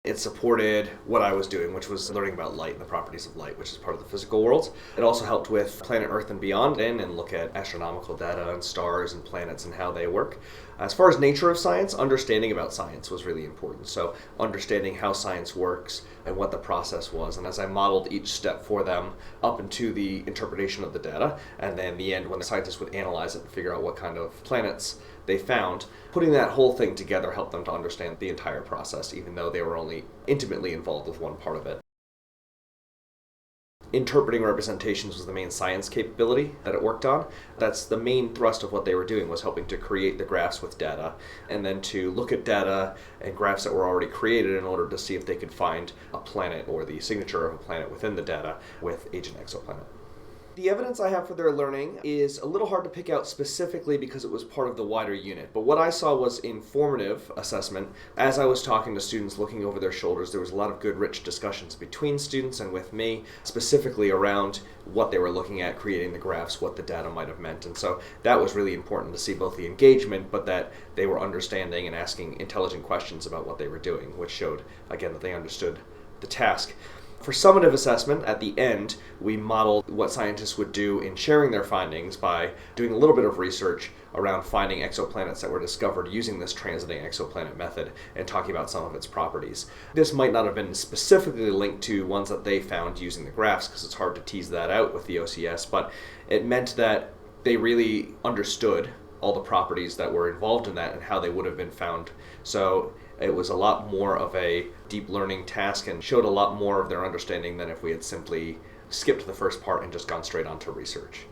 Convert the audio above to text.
It supported what I was doing, which was learning about light and the properties of light, which is part of the physical world. It also helped with planet Earth and beyond and look at astronomical data and stars and planets and how they work. As far as nature of science, understanding about science was really important. So understanding how science works and what the process was. And as I modeled each step for them up into the interpretation of the data, and then the end when the scientists would analyze it and figure out what kind of planets they found, putting that whole thing together helped them to understand the entire process, even though they were only intimately involved with one part of it. Interpreting representations was the main science capability that it worked on. That's the main thrust of what they were doing, was helping to create the graphs with data, and then to look at data and graphs that were already created in order to see if they could find a planet or the signature of a planet within the data with Agent Exoplanet. The evidence I have for their learning is a little hard to pick out specifically because it was part of the wider unit, but what I saw was informative assessment. As I was talking to students, looking over their shoulders, there was a lot of good, rich discussions between students and with me, specifically around what they were looking at, creating the graphs, what the data might have meant, and so that was really important to see both the engagement, but that they were understanding and asking intelligent questions about what they were doing, which showed, again, that they understood the task. For summative assessment, at the end, we modeled what scientists would do in sharing their findings by doing a little bit of research around finding exoplanets that were discovered using this transiting exoplanet method and talking about some of its properties. This might not have been specifically linked to ones that they found using the graphs, because it's hard to tease that out with the OCS, but it meant that they really understood all the properties that were involved in that and how they would have been found. So it was a lot more of a deep learning task and showed a lot more of their understanding than if we had simply skipped the first part and just gone straight on to research.